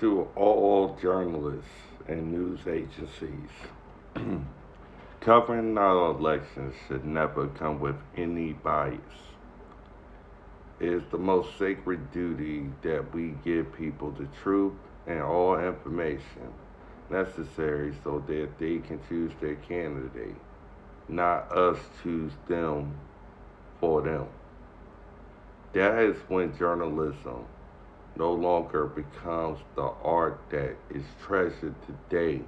To all journalists and news agencies, covering our elections should never come with any bias. It is the most sacred duty that we give people the truth and all information necessary so that they can choose their candidate, not us choose them for them. That is when journalism no longer becomes the art that is treasured today,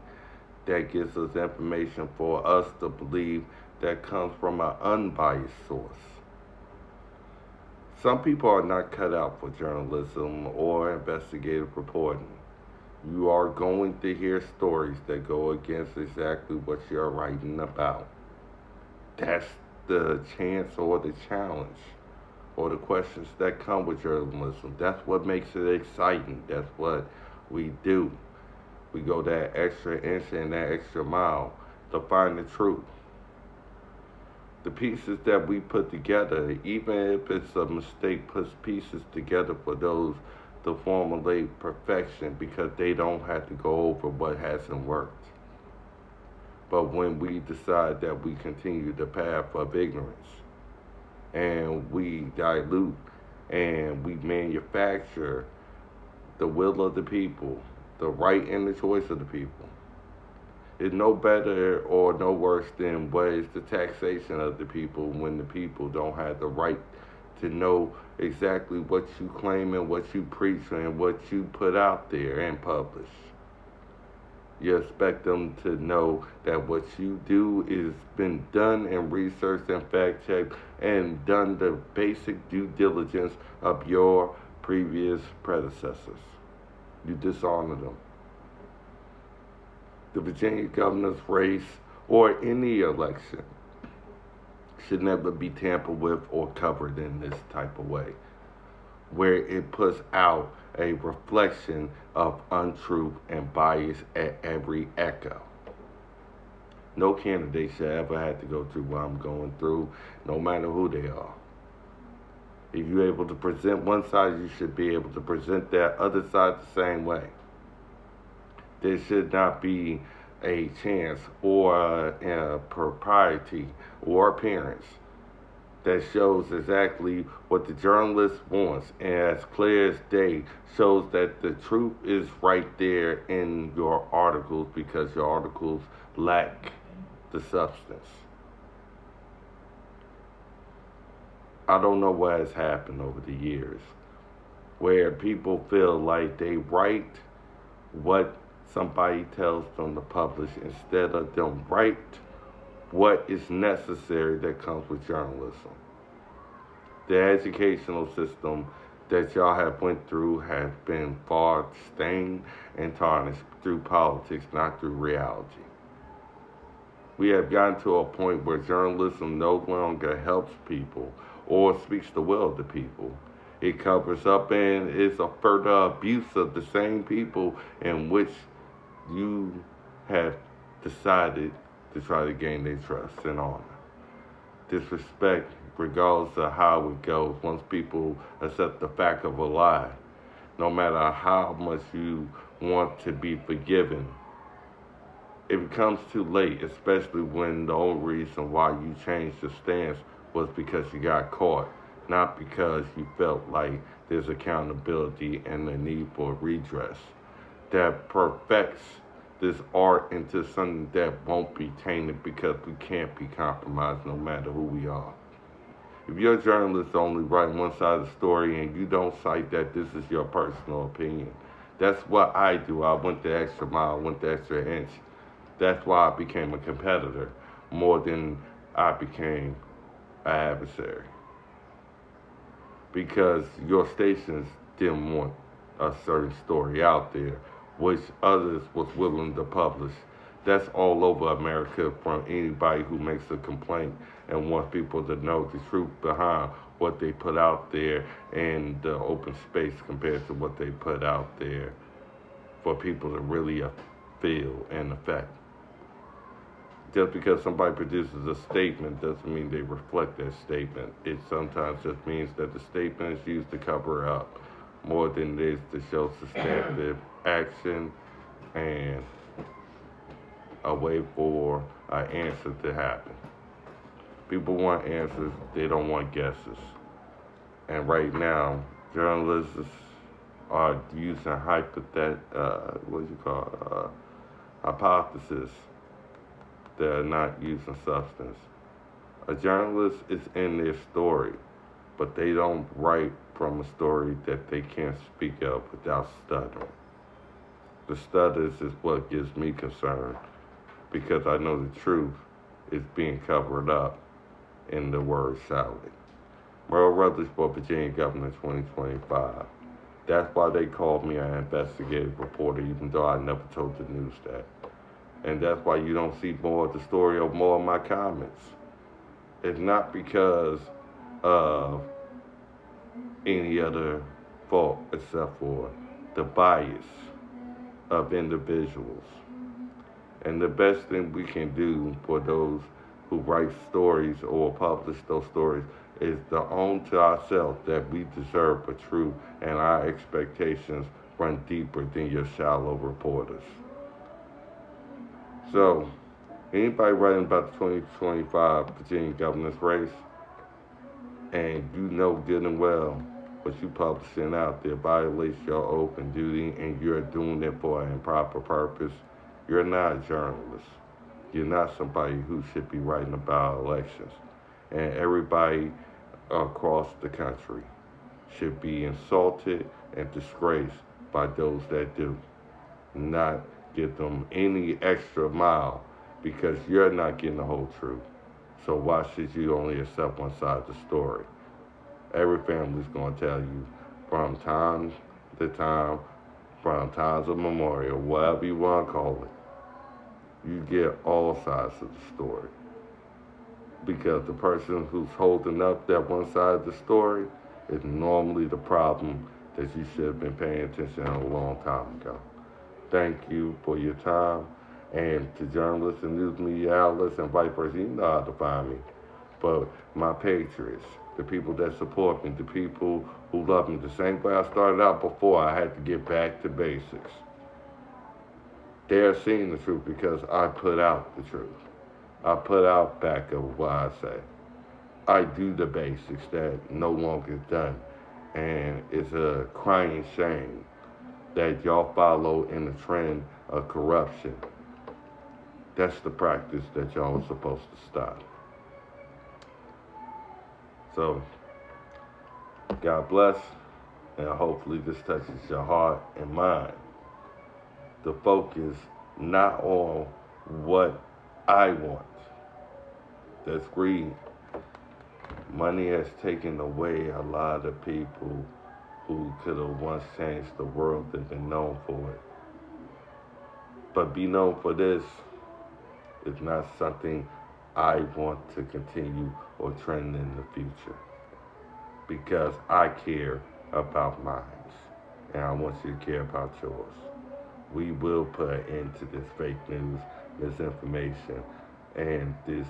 that gives us information for us to believe that comes from an unbiased source. Some people are not cut out for journalism or investigative reporting. You are going to hear stories that go against exactly what you're writing about. That's the chance or the challenge or the questions that come with journalism. That's what makes it exciting. That's what we do. We go that extra inch and that extra mile to find the truth. The pieces that we put together, even if it's a mistake, puts pieces together for those to formulate perfection because they don't have to go over what hasn't worked. But when we decide that we continue the path of ignorance and we dilute and we manufacture the will of the people, the right and the choice of the people, is no better or no worse than what is the taxation of the people when the people don't have the right to know exactly what you claim and what you preach and what you put out there and publish. You expect them to know that what you do is been done and researched and fact checked and done the basic due diligence of your previous predecessors. You dishonor them. The Virginia governor's race or any election should never be tampered with or covered in this type of way, where it puts out a reflection of untruth and bias at every echo. No candidate should ever have to go through what I'm going through, no matter who they are. If you're able to present one side, you should be able to present that other side the same way. There should not be a chance or a propriety or appearance that shows exactly what the journalist wants and as clear as day shows that the truth is right there in your articles because your articles lack the substance. I don't know what has happened over the years where people feel like they write what somebody tells them to publish instead of them write what is necessary that comes with journalism. The educational system that y'all have went through has been far stained and tarnished through politics, not through reality. We have gotten to a point where journalism no longer helps people or speaks the will of the people. It covers up and is a further abuse of the same people in which you have decided to try to gain their trust and honor. Disrespect, regardless of how it goes, once people accept the fact of a lie, no matter how much you want to be forgiven, it becomes too late, especially when the only reason why you changed your stance was because you got caught, not because you felt like there's accountability and the need for redress that perfects this art into something that won't be tainted because we can't be compromised no matter who we are. If you're a journalist only writing one side of the story and you don't cite that this is your personal opinion, that's what I do. I went the extra mile, went the extra inch. That's why I became a competitor more than I became an adversary. Because your stations didn't want a certain story out there, which others was willing to publish. That's all over America from anybody who makes a complaint and wants people to know the truth behind what they put out there in the open space compared to what they put out there for people to really feel and affect. Just because somebody produces a statement doesn't mean they reflect that statement. It sometimes just means that the statement is used to cover up more than it is to show substantive action and a way for an answer to happen. People want answers, they don't want guesses. And right now, journalists are using hypothesis. They're not using substance. A journalist is in their story, but they don't write from a story that they can't speak of without stuttering. The stutters is what gives me concern because I know the truth is being covered up in the word salad. Merle Rutledge for Virginia Governor 2025. That's why they called me an investigative reporter, even though I never told the news that. And that's why you don't see more of the story or more of my comments. It's not because of any other fault except for the bias of individuals. And the best thing we can do for those who write stories or publish those stories is to own to ourselves that we deserve a truth and our expectations run deeper than your shallow reporters. So, anybody writing about the 2025 Virginia governor's race, and you know good and well what you publishing out there violates your oath and duty and you're doing it for an improper purpose, you're not a journalist. You're not somebody who should be writing about elections. And everybody across the country should be insulted and disgraced by those that do. Not give them any extra mile because you're not getting the whole truth. So why should you only accept one side of the story? Every family's going to tell you from time to time, from times of memorial, whatever you want to call it. You get all sides of the story. Because the person who's holding up that one side of the story is normally the problem that you should have been paying attention a long time ago. Thank you for your time. And to journalists and news media outlets and vice versa, you know how to find me. But my patriots, the people that support me, the people who love me, the same way I started out before, I had to get back to basics. They're seeing the truth because I put out the truth. I put out back of what I say. I do the basics that no longer is done. And it's a crying shame that y'all follow in the trend of corruption. That's the practice that y'all are supposed to stop. So, God bless, and hopefully this touches your heart and mind. To focus not on what I want. That's greed. Money has taken away a lot of people who could have once changed the world and been known for it. But be known for this is not something I want to continue or trend in the future. Because I care about mine. And I want you to care about yours. We will put an end to this fake news, misinformation, and this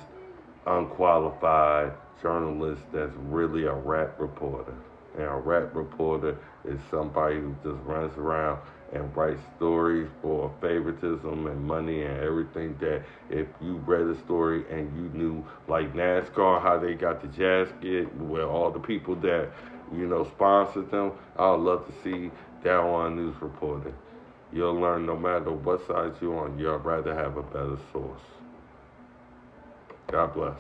unqualified journalist that's really a rat reporter. And a rat reporter is somebody who just runs around and writes stories for favoritism and money and everything that if you read a story and you knew, like NASCAR, how they got the jasket where all the people that, sponsored them, I would love to see that on a news reporter. You'll learn no matter what side you're on, you'd rather have a better source. God bless.